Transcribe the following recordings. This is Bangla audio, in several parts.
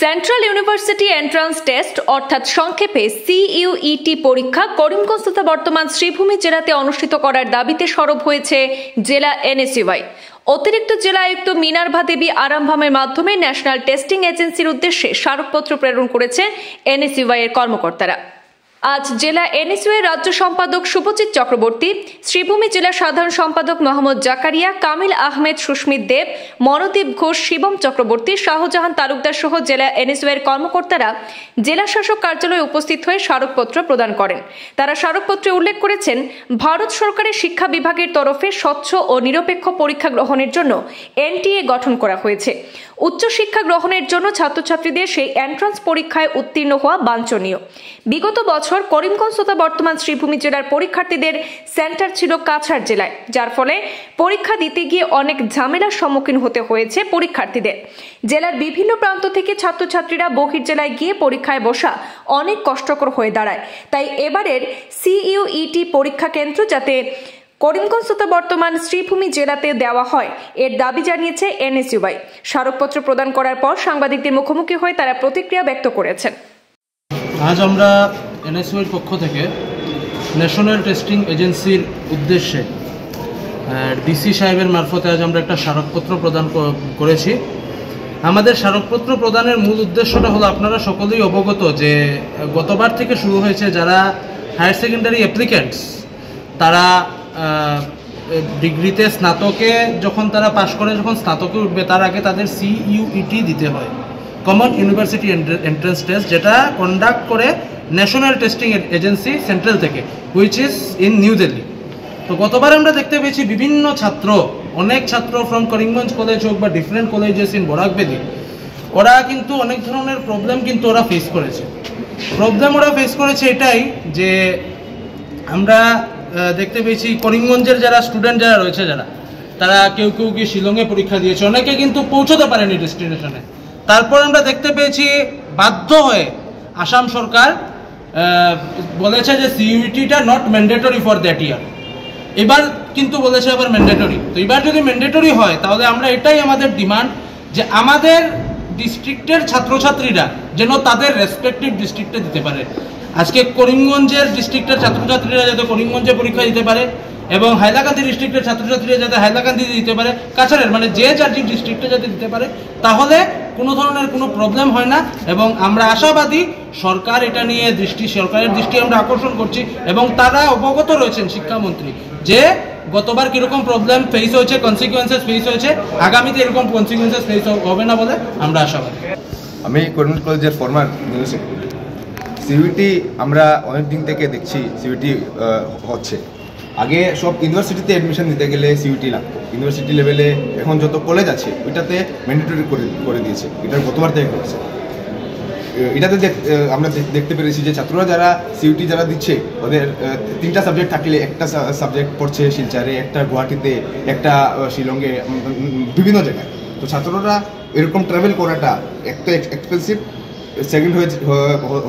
সেন্ট্রাল ইউনিভার্সিটি এন্ট্রান্স টেস্ট অর্থাৎ সংক্ষেপে সিইউইটি পরীক্ষা করিমগঞ্জ তথা বর্তমান শ্রীভূমি জেলাতে অনুষ্ঠিত করার দাবিতে সরব হয়েছে জেলা এনএসইউআই। অতিরিক্ত জেলা আয়ুক্ত মিনার্ভা দেবী আরামভামের মাধ্যমে ন্যাশনাল টেস্টিং এজেন্সির উদ্দেশ্যে স্মারকপত্র প্রেরণ করেছে এনএসইউআই এর কর্মকর্তারা। আজ জেলা এনএসইউআই রাজ্য সম্পাদক শুভজিৎ চক্রবর্তী, শ্রীভূমি জেলা সাধারণ সম্পাদক মোহাম্মদ জাকারিয়া, কামিল আহমেদ, সুস্মিত দেব, মনোদীপ ঘোষ, শিবম চক্রবর্তী, শাহজাহান তালুকদার সহ জেলা এনএসইউআই এর কর্মকর্তারা জেলা শাসক কার্যালয়ে উপস্থিত হয়ে স্মারকপত্র প্রদান করেন। তারা স্মারকপত্রে উল্লেখ করেছেন, ভারত সরকারের শিক্ষা বিভাগের তরফে স্বচ্ছ ও নিরপেক্ষ পরীক্ষা গ্রহণের জন্য এনটিএ গঠন করা হয়েছে। উচ্চশিক্ষা গ্রহণের জন্য ছাত্রছাত্রীদের সেই এন্ট্রান্স পরীক্ষায় উত্তীর্ণ হওয়া বাঞ্ছনীয়। বিগত বছর করিমগঞ্জ তথা বর্তমান শ্রীভূমি জেলার পরীক্ষার্থীদের সেন্টার ছিল কাছাড় জেলায়, যার ফলে পরীক্ষা দিতে গিয়ে অনেক ঝামেলার সম্মুখীন হতে হয়েছে পরীক্ষার্থীদের। জেলার বিভিন্ন প্রান্ত থেকে ছাত্রছাত্রীরা বহির্জেলায় গিয়ে পরীক্ষায় বসা অনেক কষ্টকর হয়ে দাঁড়ায়। তাই এবারের সিইউইটি পরীক্ষা কেন্দ্র যাতে করিমগঞ্জ তথা বর্তমান শ্রীভূমি জেলাতে দেওয়া হয়, এর দাবি জানিয়েছে এনএসইউআই। স্মারকপত্র প্রদান করার পর সাংবাদিকদের মুখোমুখি হয়ে তারা প্রতিক্রিয়া ব্যক্ত করেছেন। আজ আমরা এনএসইউআইর পক্ষ থেকে ন্যাশনাল টেস্টিং এজেন্সির উদ্দেশ্যে ডিসি সাহেবের মারফতে আজ আমরা একটা স্মারকপত্র প্রদান করেছি। আমাদের স্মারকপত্র প্রদানের মূল উদ্দেশ্যটা হলো, আপনারা সকলেই অবগত যে গতবার থেকে শুরু হয়েছে যারা হায়ার সেকেন্ডারি অ্যাপ্লিক্যান্টস, তারা ডিগ্রিতে স্নাতকে যখন তারা পাশ করে, যখন স্নাতকে উঠবে তার আগে তাদের সিইউইটি দিতে হয়, কমন ইউনিভার্সিটি এন্ট্রান্স টেস্ট, যেটা কন্ডাক্ট করে ন্যাশনাল টেস্টিং এজেন্সি সেন্ট্রাল থেকে, which is in new Delhi. তো গতবার আমরা দেখতে পেয়েছি বিভিন্ন ছাত্র, অনেক ছাত্র ফ্রম করিমগঞ্জ কলেজ হোক বা different colleges in Barak valley, ওরা কিন্তু অনেক ধরনের প্রবলেম কিন্তু ওরা ফেস করেছে। ওরা ফেস করেছে এটাই যে আমরা দেখতে পেয়েছি করিমগঞ্জের যারা স্টুডেন্ট যারা রয়েছে, তারা কেউ গিয়ে শিলংয়ে পরীক্ষা দিয়েছে, অনেকে কিন্তু পৌঁছতে পারেনি ডেস্টিনেশনে। তারপর আমরা দেখতে পেয়েছি বাধ্য হয়ে আসাম সরকার বলেছে যে সিইউইটিটা not mandatory for that year. এবার কিন্তু বলেছে আবার ম্যান্ডেটরি। তো এবার যদি ম্যান্ডেটরি হয় তাহলে আমরা এটাই আমাদের ডিমান্ড যে আমাদের ডিস্ট্রিক্টের ছাত্রছাত্রীরা যেন তাদের রেসপেক্টিভ ডিস্ট্রিক্টে দিতে পারে। আজকে করিমগঞ্জের ডিস্ট্রিক্টের ছাত্রছাত্রীরা যাতে করিমগঞ্জে পরীক্ষা দিতে পারে এবং হাইলাকান্দি ডিস্ট্রিক্টের ছাত্রছাত্রীরা যাতে হাইলাকান্দিতে দিতে পারে, কাছাড়ের মানে যে যার ডিস্ট্রিক্টে যাতে দিতে পারে, তাহলে কোনো ধরনের কোনো প্রবলেম হয় না। এবং আমরা আশাবাদী সরকার এটা নিয়ে সরকারের দৃষ্টি আমরা আকর্ষণ করছি এবং তারা অবগত রয়েছেন শিক্ষামন্ত্রী যে গতবার কীরকম প্রবলেম ফেস হয়েছে, কনসিকুয়েন্সেস ফেস হয়েছে, আগামীতে এরকম কনসিকুয়েন্সেস ফেস হবে না বলে আমরা আশাবাদী। আমি করিমগঞ্জ কলেজের ফর্মার সিইউইটি আমরা অনেক দিন থেকে দেখছি সিইউইটি হচ্ছে। আগে সব ইউনিভার্সিটিতে অ্যাডমিশন নিতে গেলে সিইউইটি লাগতো, ইউনিভার্সিটি লেভেলে এখন যত কলেজ আছে ওইটাতে ম্যান্ডেটরি করে দিয়েছে, এটা গতবার থেকে করেছে। এটাতে আমরা দেখতে পেরেছি যে ছাত্ররা যারা সিইউইটি যারা দিচ্ছে ওদের 3টা সাবজেক্ট থাকলে একটা সাবজেক্ট পড়ছে শিলচরে, একটা গুয়াহাটিতে, একটা শিলংয়ে, বিভিন্ন জায়গায়। তো ছাত্ররা এরকম ট্রাভেল করাটা একটা এক্সপেন্সিভ, সেকেন্ড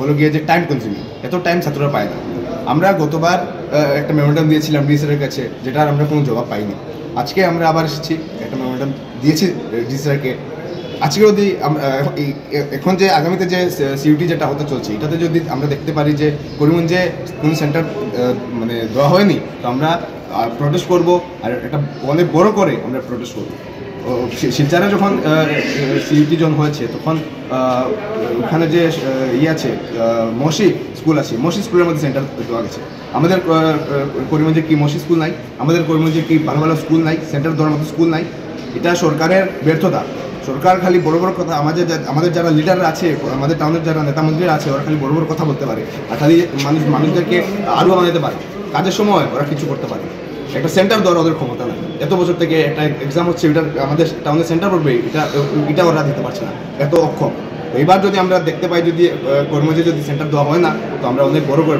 হলো গিয়ে যে টাইম কনজিউমিং, এত টাইম ছাত্ররা পায় না। আমরা গতবার একটা মেমোরেন্ডাম দিয়েছিলাম ডিসি স্যারের কাছে, যেটার আমরা কোনো জবাব পাইনি। আজকে আমরা আবার এসেছি, একটা মেমোরেন্ডাম দিয়েছি ডিসি স্যারকে। আজকে যদি এখন যে আগামীতে যে সিইউটি যেটা হতে চলছে, এটাতে যদি আমরা দেখতে পারি যে করিমগঞ্জে কোনো সেন্টার মানে দেওয়া হয়নি, তো আমরা প্রোটেস্ট করবো, আর এটা অনেক বড় করে আমরা প্রোটেস্ট করবো। শিলচরে যখন সিইউটি যখন হয়েছে তখন ওখানে যে আছে মসি স্কুল আছে, মসি স্কুলের মধ্যে সেন্টার দেওয়া গেছে। আমাদের করিমগঞ্জে কি মসি স্কুল নাই? আমাদের করিমগঞ্জে কি ভালো ভালো স্কুল নাই? সেন্টার দেওয়ার মতো স্কুল নাই? এটা সরকারের ব্যর্থতা। সরকার খালি বড় বড় কথা, আমাদের যারা লিডাররা আছে, আমাদের টাউনের যারা নেতা মন্ত্রীরা আছে, ওরা খালি বড় বড় কথা বলতে পারে, আর খালি মানুষদেরকে আরও বানাতে পারে। কাজের সময় ওরা কিছু করতে পারে। একটা সেন্টার দেওয়ার ওদের ক্ষমতা নাই। এত বছর থেকে একটা এক্সাম হচ্ছে, এটা আমাদের টাউনে সেন্টার পড়বে, এটা ওরা দিতে পারছে না, এত অক্ষম। এবার যদি আমরা দেখতে পাই যদি কর্মজে যদি সেন্টার দেওয়া হয় না, তো আমরা অনেক বড় করে